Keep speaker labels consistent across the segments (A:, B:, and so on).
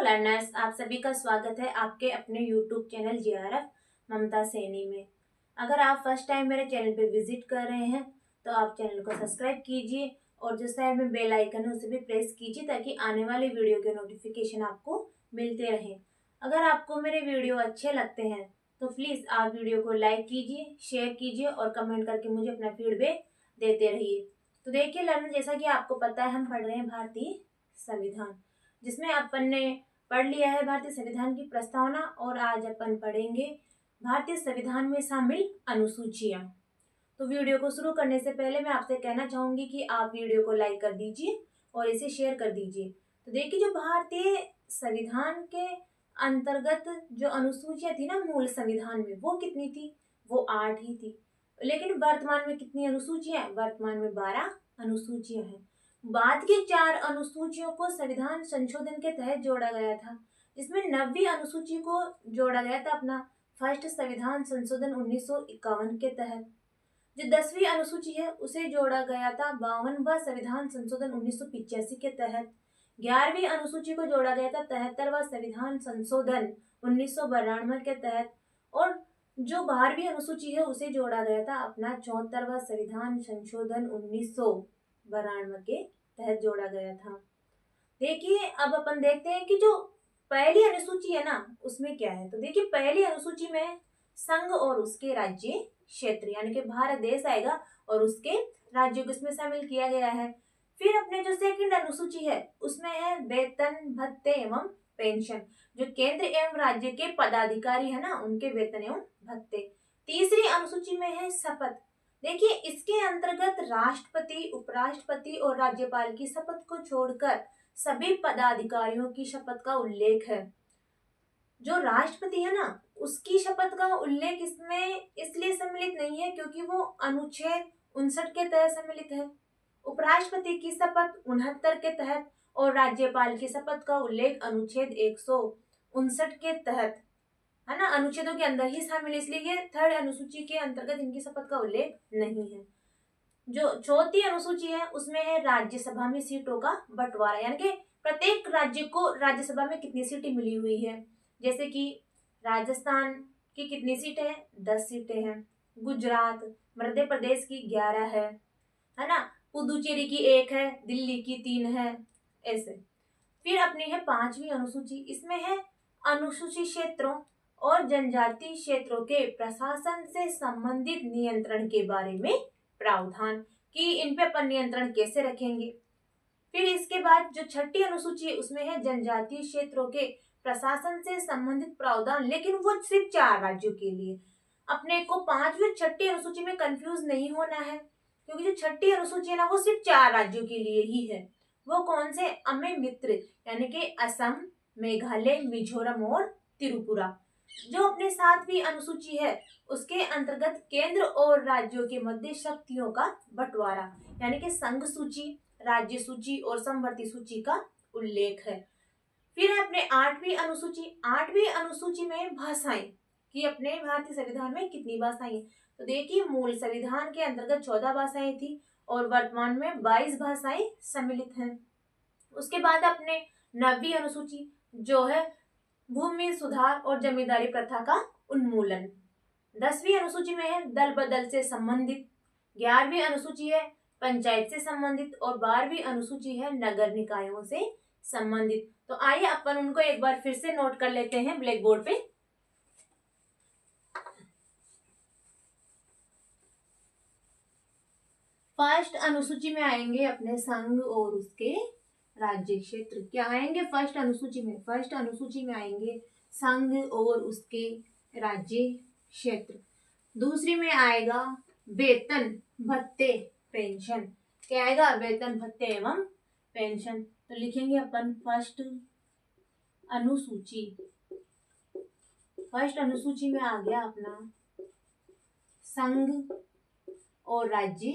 A: Learners, आप सभी का स्वागत है आपके अपने YouTube चैनल जेआरएफ ममता सैनी में। अगर आप फर्स्ट टाइम मेरे चैनल पे विजिट कर रहे हैं तो आप चैनल को सब्सक्राइब कीजिए और जो साइड में बेल आइकन है उसे भी प्रेस कीजिए ताकि आने वाले वीडियो के नोटिफिकेशन आपको मिलते रहें। अगर आपको मेरे वीडियो अच्छे लगते हैं तो प्लीज़ आप वीडियो को लाइक कीजिए, शेयर कीजिए और कमेंट करके मुझे अपना फीडबैक देते रहिए। तो देखिए लर्नर, जैसा कि आपको पता है हम पढ़ रहे हैं भारतीय संविधान, जिसमें अपन ने पढ़ लिया है भारतीय संविधान की प्रस्तावना और आज अपन पढ़ेंगे भारतीय संविधान में शामिल अनुसूचियां। तो वीडियो को शुरू करने से पहले मैं आपसे कहना चाहूंगी कि आप वीडियो को लाइक कर दीजिए और इसे शेयर कर दीजिए। तो देखिए, जो भारतीय संविधान के अंतर्गत जो अनुसूचियां थी ना मूल संविधान में, वो कितनी थी? वो 8 ही थी। लेकिन वर्तमान में कितनी अनुसूचियां हैं? वर्तमान में 12 अनुसूचियां हैं। बाद की 4 अनुसूचियों को संविधान संशोधन के तहत जोड़ा गया था, जिसमें 9वीं अनुसूची को जोड़ा गया था अपना फर्स्ट संविधान संशोधन 1951 के तहत। जो 10वीं अनुसूची है उसे जोड़ा गया था 52वां संविधान संशोधन 1985 के तहत। 11वीं अनुसूची को जोड़ा गया था 73वां संविधान संशोधन 1992 के तहत। और जो 12वीं अनुसूची है उसे जोड़ा गया था अपना 74वां संविधान संशोधन 1992 के तहत जोड़ा गया था। देखिए, अब अपन देखते हैं कि जो पहली अनुसूची है ना उसमें क्या है। तो देखिए, पहली अनुसूची में संघ और उसके राज्य क्षेत्र यानी कि भारत देश आएगा और उसके राज्यों को इसमें शामिल किया गया है। फिर अपने जो सेकंड अनुसूची है उसमें है वेतन, भत्ते एवं पेंशन। जो केंद्र एवं राज्य के पदाधिकारी है ना उनके वेतन एवं भत्ते। तीसरी अनुसूची में है शपथ। देखिए, इसके अंतर्गत राष्ट्रपति, उपराष्ट्रपति और राज्यपाल की शपथ को छोड़कर सभी पदाधिकारियों की शपथ का उल्लेख है। जो राष्ट्रपति है ना उसकी शपथ का उल्लेख इसमें इसलिए सम्मिलित नहीं है क्योंकि वो अनुच्छेद 59 के तहत सम्मिलित है। उपराष्ट्रपति की शपथ 69 के तहत और राज्यपाल की शपथ का उल्लेख अनुच्छेद 159 के तहत है ना, अनुच्छेदों के अंदर ही शामिल, इसलिए ये थर्ड अनुसूची के अंतर्गत इनकी शपथ का उल्लेख नहीं है। जो चौथी अनुसूची है उसमें है राज्यसभा में सीटों का बंटवारा, यानी कि प्रत्येक राज्य को राज्यसभा में कितनी सीटें मिली हुई है। जैसे कि राजस्थान की कितनी सीटें हैं? 10 सीटें हैं। गुजरात, मध्य प्रदेश की 11 है ना, पुदुचेरी की 1 है, दिल्ली की 3 है, ऐसे। फिर अपनी है 5वीं अनुसूची। इसमें है अनुसूचित क्षेत्रों और जनजातीय क्षेत्रों के प्रशासन से संबंधित नियंत्रण के बारे में प्रावधान कि इन पे अपन नियंत्रण कैसे रखेंगे। फिर इसके बाद जो 6ठी अनुसूची है उसमें है जनजातीय क्षेत्रों के प्रशासन से संबंधित प्रावधान, लेकिन वो सिर्फ 4 राज्यों के लिए। अपने को 5वीं और 6ठी अनुसूची में कंफ्यूज नहीं होना है क्योंकि जो 6ठी अनुसूची है ना वो सिर्फ 4 राज्यों के लिए ही है। वो कौन से? अमे मित्र यानी कि असम, मेघालय, मिजोरम और त्रिपुरा। जो अपने 7वीं अनुसूची है उसके अंतर्गत केंद्र और राज्यों के मध्य शक्तियों का बंटवारा यानी कि संघ सूची, राज्य सूची और समवर्ती सूची का उल्लेख है। फिर है अपने 8वीं अनुसूची। 8वीं अनुसूची में भाषाएं कि अपने भारतीय संविधान में कितनी भाषाएं हैं। तो देखिए, मूल संविधान के अंतर्गत 14 भाषाएं थी और वर्तमान में 22 भाषाएं सम्मिलित हैं। उसके बाद अपने 9वीं अनुसूची जो है भूमि सुधार और जमींदारी प्रथा का उन्मूलन। 10वीं अनुसूची में है दल बदल से संबंधित। 11वीं अनुसूची है पंचायत से संबंधित और 12वीं अनुसूची है नगर निकायों से संबंधित। तो आइए अपन उनको एक बार फिर से नोट कर लेते हैं ब्लैक बोर्ड पे। फर्स्ट अनुसूची में आएंगे अपने संघ और उसके राज्य क्षेत्र। क्या आएंगे फर्स्ट अनुसूची में? फर्स्ट अनुसूची में आएंगे संघ और उसके राज्य क्षेत्र। दूसरी में आएगा वेतन, भत्ते, पेंशन। क्या आएगा? वेतन, भत्ते एवं पेंशन। तो लिखेंगे अपन फर्स्ट अनुसूची। फर्स्ट अनुसूची में आ गया अपना संघ और राज्य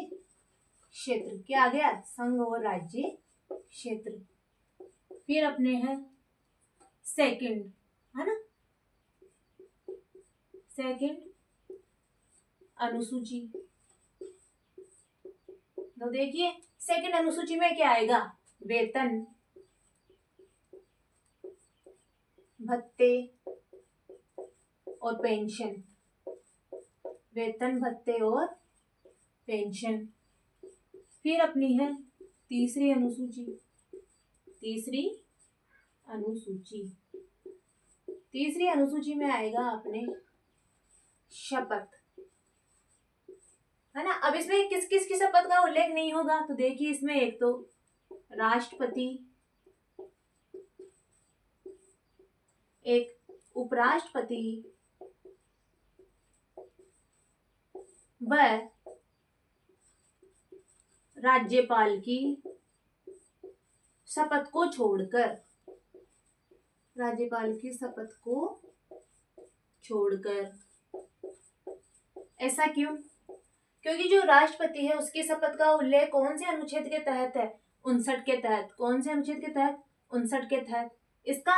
A: क्षेत्र। क्या आ गया? संघ और राज्य क्षेत्र। फिर अपने है सेकंड, है ना, सेकंड अनुसूची। तो देखिए, सेकंड अनुसूची में क्या आएगा? वेतन, भत्ते और पेंशन, वेतन भत्ते और पेंशन। फिर अपनी है तीसरी अनुसूची। तीसरी अनुसूची, तीसरी अनुसूची में आएगा अपने शपथ, है ना। अब इसमें किस किस की शपथ का उल्लेख नहीं होगा, तो देखिए इसमें एक तो राष्ट्रपति, एक उपराष्ट्रपति व राज्यपाल की शपथ को छोड़कर, राज्यपाल की शपथ को छोड़कर। ऐसा क्यों? क्योंकि जो राष्ट्रपति है उसकी शपथ का उल्लेख कौन से अनुच्छेद के तहत है? 59 के तहत। कौन से अनुच्छेद के तहत? 59 के तहत। इसका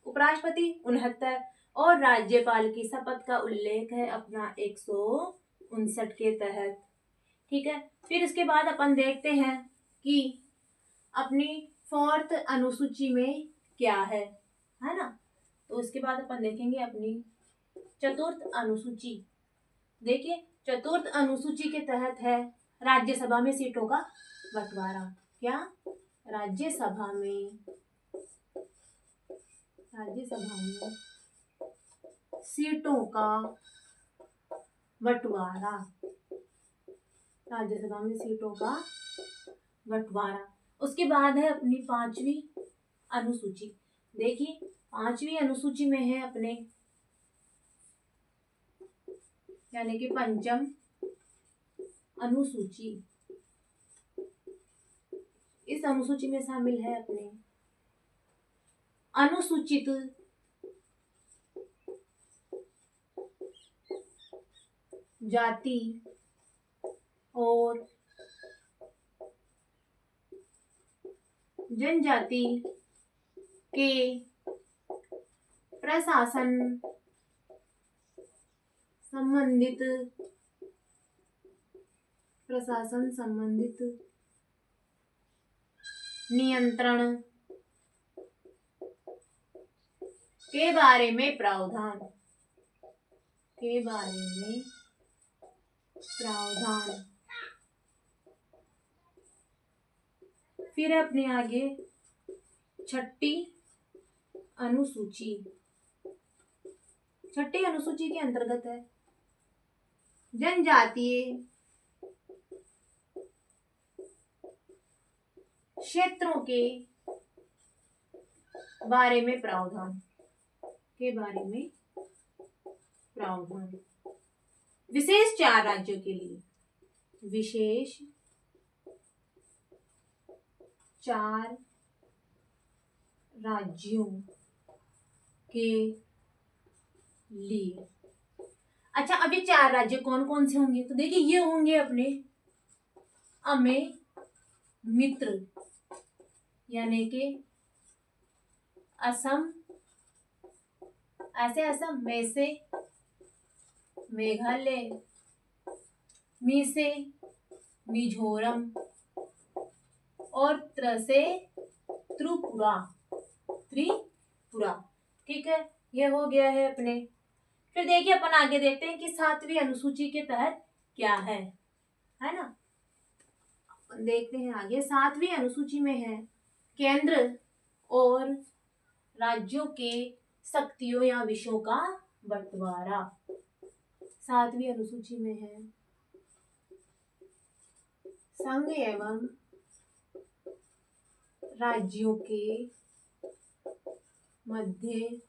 A: उपराष्ट्रपति 69, और राज्यपाल की शपथ का उल्लेख है अपना 159 के तहत। ठीक है। फिर इसके बाद अपन देखते हैं कि अपनी 4th अनुसूची में क्या है ना। तो उसके बाद अपन देखेंगे अपनी 4th अनुसूची। देखिए 4th अनुसूची के तहत है राज्यसभा में सीटों का बंटवारा। क्या? राज्यसभा में सीटों का बंटवारा, राज्यसभा में सीटों का बंटवारा। उसके बाद है अपनी 5वीं अनुसूची। देखिए 5वीं अनुसूची में है अपने यानी कि पंचम अनुसूची। इस अनुसूची में शामिल है अपने अनुसूचित जाति और जनजाति के प्रशासन संबंधित नियंत्रण के बारे में प्रावधान, फिर अपने आगे 6ठी अनुसूची। 6ठी अनुसूची के अंतर्गत है जनजातीय क्षेत्रों के बारे में प्रावधान, विशेष 4 राज्यों के लिए, विशेष 4 राज्यों के लिए। अच्छा, अब ये 4 राज्य कौन कौन से होंगे? तो देखिए ये होंगे अपने अमेय मित्र, यानी कि असम, असम में से मेघालय, मी से मिजोरम और त्र से त्रिपुरा। ठीक है, ये हो गया है अपने। फिर देखिए अपन आगे देखते हैं कि 7वीं अनुसूची के तहत क्या है ना। अपन देखते हैं आगे 7वीं अनुसूची में है केंद्र और राज्यों के शक्तियों या विषयों का बंटवारा। 7वीं अनुसूची में है संघ एवं राज्यों के मध्य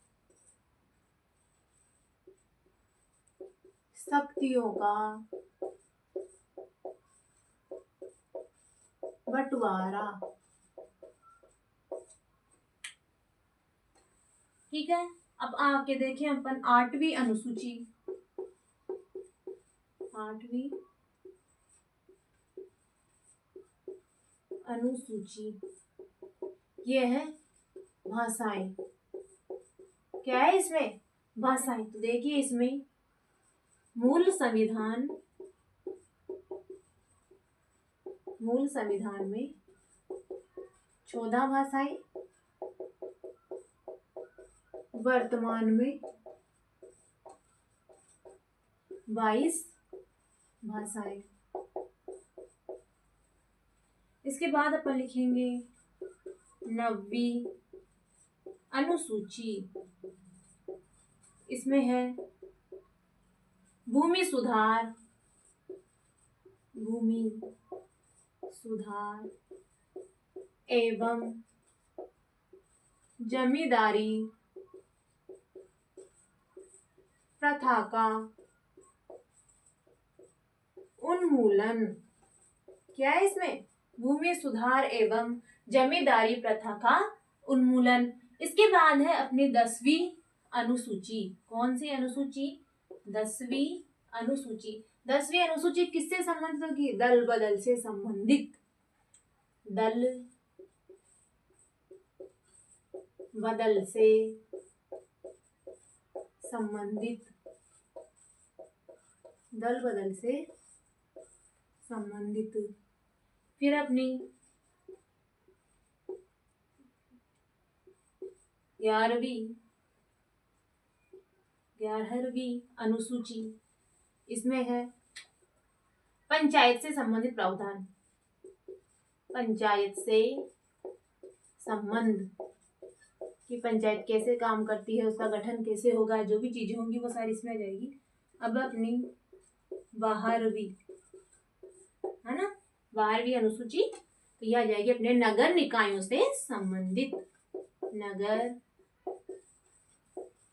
A: शक्तियों का बंटवारा। ठीक है, अब आके देखें अपन 8वीं अनुसूची। 8वीं अनुसूची ये है भाषाएं। क्या है इसमें? भाषाएं। तो देखिए इसमें मूल संविधान में 14 भाषाएं, वर्तमान में 22 भाषाएं। इसके बाद अपन लिखेंगे 9वीं अनुसूची। इसमें है भूमि सुधार एवं जमींदारी प्रथा का उन्मूलन। क्या है इसमें? भूमि सुधार एवं जमींदारी प्रथा का उन्मूलन। इसके बाद है अपनी 10वीं अनुसूची। कौन सी अनुसूची? 10वीं अनुसूची। 10वीं अनुसूची किससे संबंधित होगी? दल बदल से संबंधित। दल बदल से संबंधित। दल बदल से संबंधित। फिर अपनी 11वीं अनुसूची। इसमें है पंचायत से संबंधित प्रावधान। पंचायत से संबंध कि पंचायत कैसे काम करती है, उसका गठन कैसे होगा, जो भी चीजें होंगी वो सारी इसमें आ जाएगी। अब अपनी 12वीं, है ना, 12वीं अनुसूची तो यह आ जाएगी अपने नगर निकायों से संबंधित। नगर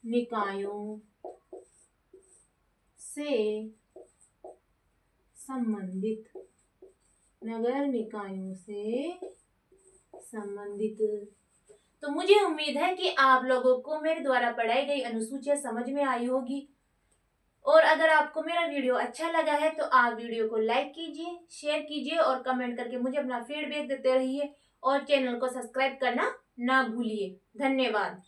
A: निकायों से संबंधित। नगर निकायों से संबंधित। तो मुझे उम्मीद है कि आप लोगों को मेरे द्वारा पढ़ाई गई अनुसूचियां समझ में आई होगी। और अगर आपको मेरा वीडियो अच्छा लगा है तो आप वीडियो को लाइक कीजिए, शेयर कीजिए और कमेंट करके मुझे अपना फीडबैक देते रहिए और चैनल को सब्सक्राइब करना ना भूलिए। धन्यवाद।